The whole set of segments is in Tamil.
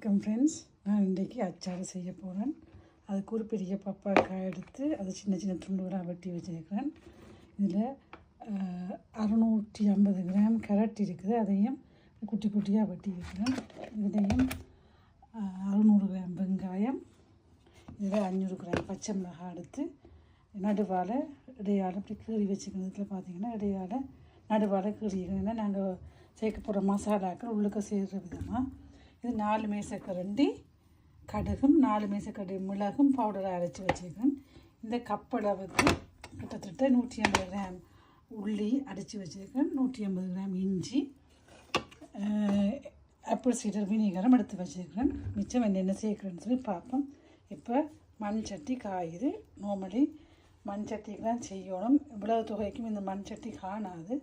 வணக்கம் ஃப்ரெண்ட்ஸ். நான் இன்றைக்கி அச்சாறு செய்ய போகிறேன். அதுக்கு ஒரு பெரிய பப்பாக்காய் எடுத்து அதை சின்ன சின்ன துண்டுகளாக வெட்டி வச்சுருக்கிறேன். இதில் 650 கிராம் கேரட் இருக்குது, அதையும் குட்டி குட்டியாக வெட்டி இருக்கிறேன். இதுலேயும் 600 கிராம் வெங்காயம், இதில் 500 கிராம் பச்சை மிளகாய் எடுத்து நடுவால் இடையால் இப்படி கீறி வச்சுக்கணும். இதில் பார்த்திங்கன்னா இடையால் நடுவால் கீறிக்கணும். நாங்கள் சேர்க்க போகிற மசாலாக்கள் உள்ளுக்க சேர்கிற விதமாக இது 4 மேசக்கரண்டி கடுகும் 4 மேசக்கரண்டி மிளகும் பவுடராக அரைச்சி வச்சுருக்கேன். இந்த கப்பளவுக்கு கிட்டத்தட்ட 150 கிராம் உள்ளி அரைச்சி வச்சுருக்கேன். 150 கிராம் இஞ்சி, ஆப்பிள் சீடர் வினிகரம் எடுத்து வச்சுருக்கேன். மிச்சம் என்னென்ன சேர்க்குறேன்னு சொல்லி பார்ப்போம். இப்போ மண் சட்டி காயுது. நார்மலி மண் சட்டிக்கு தான் செய்யணும். இவ்வளவு தொகைக்கும் இந்த மண் சட்டி காணாது.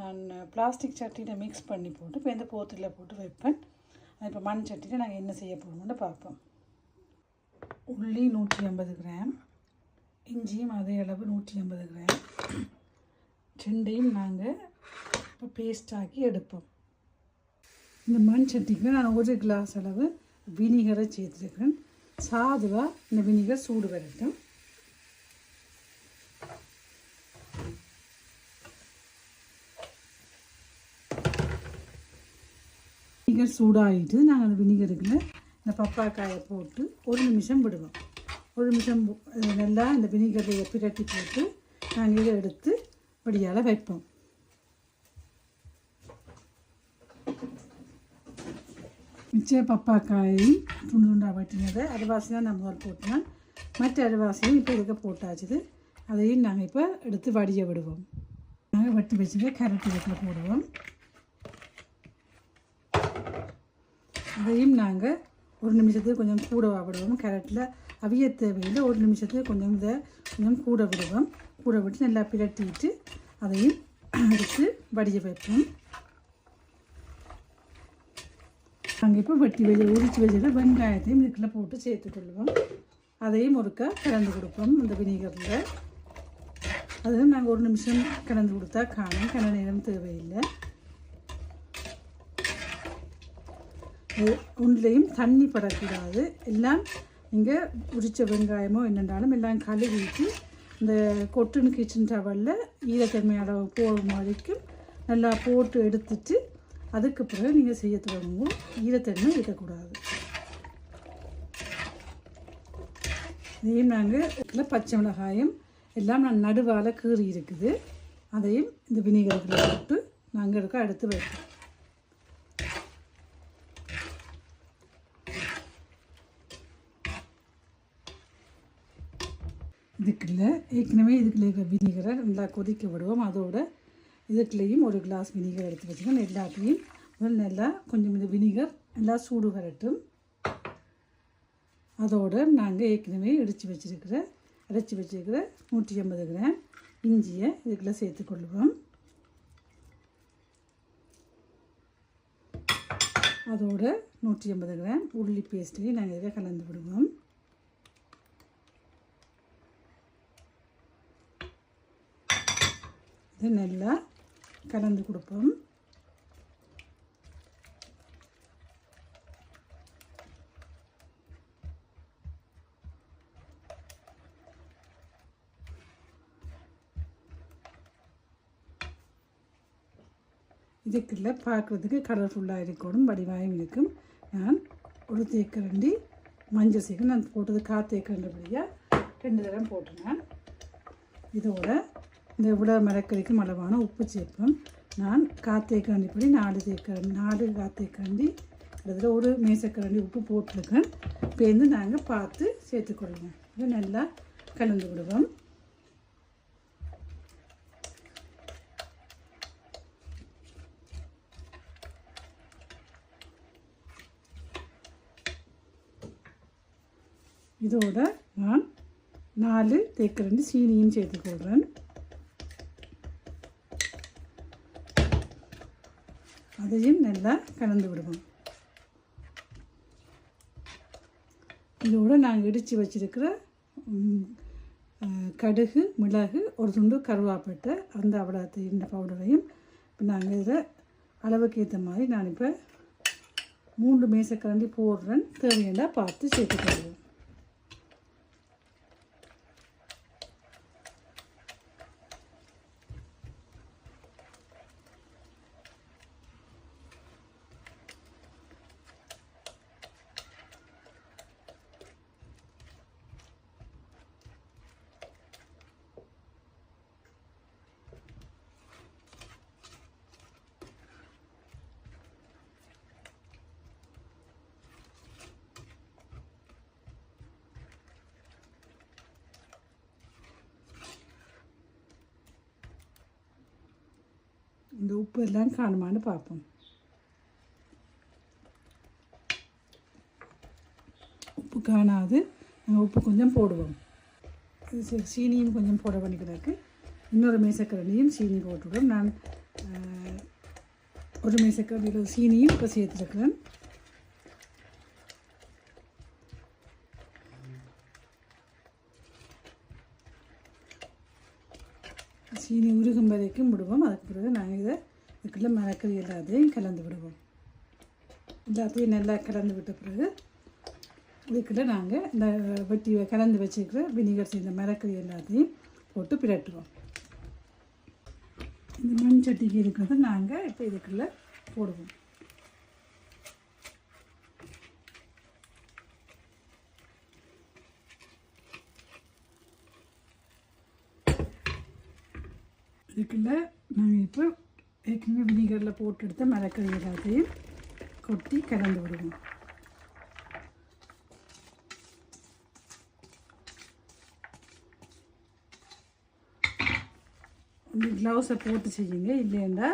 நான் பிளாஸ்டிக் சட்டியில் மிக்ஸ் பண்ணி போட்டு இப்போ இந்த போத்தில் போட்டு வைப்பேன். இப்போ மண் சட்டியில் நாங்கள் என்ன செய்ய போகிறோம்னு பார்ப்போம். உள்ளி 150 கிராம், இஞ்சியும் அதே அளவு 150 கிராம், ரெண்டையும் நாங்கள் இப்போ பேஸ்டாக்கி எடுப்போம். இந்த மண் சட்டிக்கு நான் 1 கிளாஸ் அளவு வினிகரை சேர்த்துருக்கேன். சாதுவாக இந்த வினிகர் சூடு வரட்டும். வினிகர் சூடாகிட்டு நாங்கள் அந்த வினிகருக்குள்ள இந்த பப்பாக்காயை போட்டு 1 நிமிஷம் விடுவோம். 1 நிமிஷம் நல்லா இந்த வினிகரை பிரட்டி போட்டு நாங்கள் இதை எடுத்து வடியால் வைப்போம். மிச்ச பப்பாக்காயை துண்டு துண்டாக வெட்டினதை அரைவாசி தான் நான் முதல் போட்டினேன். மற்ற அரைவாசியும் இப்போ இதுக்கு போட்டாச்சுது. அதையும் நாங்கள் இப்போ எடுத்து வடிய விடுவோம். நாங்கள் வெட்டி வச்சுக்க கேரட் இதுக்குள்ள போடுவோம். அதையும் நாங்கள் 1 நிமிஷத்துக்கு கொஞ்சம் கூட விடுவோம். கேரட்டில் அவிய தேவையில் 1 நிமிஷத்துக்கு கொஞ்சம் கூட விடுவோம். கூட விட்டு நல்லா பிரட்டிட்டு அதையும் எடுத்து வடிய வைப்போம். நாங்கள் இப்போ உரித்து வச்சுட்டு வெங்காயத்தையும் இதுக்குள்ளே போட்டு சேர்த்துக்கொள்வோம். அதையும் ஒருக்கா கலந்து கொடுப்போம். அந்த வினிகரில் அதுவும் நாங்கள் 1 நிமிஷம் கலந்து கொடுத்தா காணும். கன நேரம் தேவையில்லை. ஒன்றுலேயும் தண்ணி படக்கூடாது. எல்லாம் நீங்கள் உரித்த வெங்காயமோ என்னென்றாலும் எல்லாம் கழுவிட்டு இந்த கொட்டுன்னு கிச்சன் டவலில் ஈரத்தன்மை அளவு போகும் வரைக்கும் நல்லா போட்டு எடுத்துட்டு அதுக்கு பிறகு நீங்கள் செய்ய தொடங்குவோம். ஈரத்தன்மை இருக்கக்கூடாது. இதையும் நாங்கள் பச்சை மிளகாயும் எல்லாம் நான் நடுவால் கீறி இருக்குது. அதையும் இந்த வினிகரில் போட்டு நாங்கள் எடுத்து வைப்போம். ஏற்கனவே இதுக்குள்ள இருக்கிற வினிகரை நல்லா கொதிக்க விடுவோம். அதோட இதுக்குள்ளேயும் 1 கிளாஸ் வினிகர் எடுத்து வச்சுக்கோங்க. எல்லாத்தையும் நல்லா கொஞ்சம் இந்த வினிகர் நல்லா சூடு வரட்டும். அதோடு நாங்கள் ஏற்கனவே அரைச்சி வச்சுருக்கிற 150 கிராம் இஞ்சியை இதுக்குள்ளே சேர்த்துக்கொள்வோம். அதோட 150 கிராம் உள்ளி பேஸ்ட்டையும் நாங்கள் இதில் கலந்து விடுவோம். இது நல்லா கலந்து கொடுப்போம். இதுக்குள்ள பார்க்குறதுக்கு கலர்ஃபுல்லாக இருக்கணும், வடிவாயும் இருக்கும். நான் 1 தேக்கரண்டி மஞ்சள் சேர்க்க நான் போட்டது 1/4 தேக்கரண்டியாக 2 தடவை போட்டுனேன். இதோட இந்த இவ்வளோ மரக்கறிக்கும் அளவான உப்பு சேர்ப்போம். நான் 1/4 தேக்கரண்டிப்படி 4 தேக்கரண்டி கிட்டத்தட்ட 1 மேசக்கரண்டி உப்பு போட்டிருக்கேன். பேருந்து நாங்கள் பார்த்து சேர்த்துக்கொள்வோம். இதை நல்லா கலந்து விடுவோம். இதோட நான் 4 தேக்கரண்டி சீனியும் சேர்த்துக்கொள்கிறேன். அதையும் நல்லா கலந்து விடுவோம். இதோடு நாங்கள் இடித்து வச்சுருக்கிற கடுகு, மிளகு, 1 துண்டு கருவேப்பிலை, அந்த அவ்வளோத்தையும் இந்த பவுடரையும் இப்போ நாங்கள் இதில் அளவுக்கு ஏற்ற மாதிரி நான் இப்போ 3 மேசக்கரண்டி போடுறேன். தேவையான பார்த்து சேர்த்துக்கொள்வோம். இந்த உப்பு எல்லாம் காணுமான்னு பார்ப்போம். உப்பு காணாது, நாங்கள் உப்பு கொஞ்சம் போடுவோம். சீனியும் கொஞ்சம் போட வேண்டியதுக்கு இன்னொரு மேசக்கரண்டியும் சீனி போட்டுவிடும். நான் ஒரு மேசக்கரண்டியில் சீனியும் இப்போ சேர்த்துருக்கிறேன். சீனி உருகும் வரைக்கும் விடுவோம். அதுக்கு பிறகு நாங்கள் இதுக்குள்ள மரக்கறி எல்லாத்தையும் கலந்து விடுவோம். எல்லாத்தையும் நல்லா கலந்து விட்ட பிறகு இதுக்குள்ள நாங்கள் இந்த வெட்டி கலந்து வச்சுக்கிற வினிகர் செய்த மரக்கறி எல்லாத்தையும் போட்டு பிரட்டுவோம். இந்த மண் சட்டிக்கு இருக்கிறத நாங்கள் இப்போ இதுக்குள்ள போடுவோம். இதுக்குள்ள நாங்கள் இப்போ ஏற்கனவே வினிகரில் போட்டு எடுத்த மரக்கறி எல்லாத்தையும் கொட்டி கலந்து விடுவோம். க்ளவுஸை போட்டு செய்யுங்க, இல்லைன்னா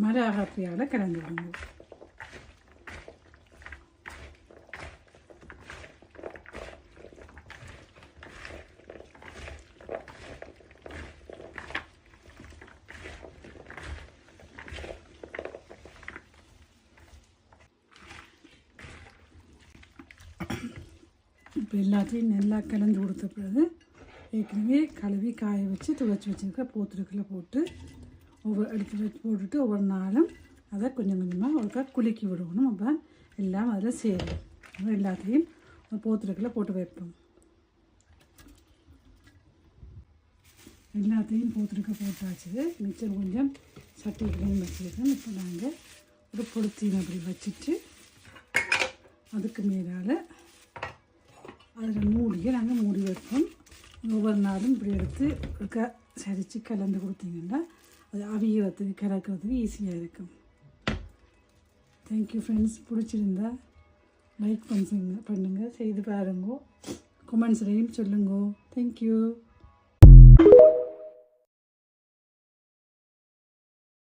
மர அகப்பியால் கலந்து விடுங்க. இப்போ எல்லாத்தையும் நல்லா கலந்து கொடுத்த பிறகு ஏற்கனவே கழுவி காய வச்சு துவைச்சி வச்சுருக்க போத்துருக்குள்ள போட்டு எடுத்து வச்சு போட்டுட்டு ஒவ்வொரு நாளும் அதை கொஞ்சம் கொஞ்சமாக ஒருக்கா குலுக்கி விடணும். அப்போ எல்லாம் அதில் சேரும். எல்லாத்தையும் போத்துருக்குள்ள போட்டு வைப்போம். எல்லாத்தையும் போத்துருக்க போட்டாச்சு. மிச்சம் கொஞ்சம் சட்டிகளையும் வச்சுருக்கேன். இப்போ நாங்கள் ஒரு பொருத்தீனை அப்படி வச்சுட்டு அதுக்கு மேலால் அதில் மூடியை நாங்கள் மூடி வைப்போம். ஒவ்வொரு நாளும் இப்படி எடுத்து சரித்து கலந்து கொடுத்தீங்கன்னா அது அவியறதுக்கு கலக்கிறதுக்கு ஈஸியாக இருக்கும். Thank you friends. பிடிச்சிருந்தா லைக் பண்ணுங்கள், செய்து பாருங்க, கமெண்ட்ஸ்லையும் சொல்லுங்க. தேங்க்யூ.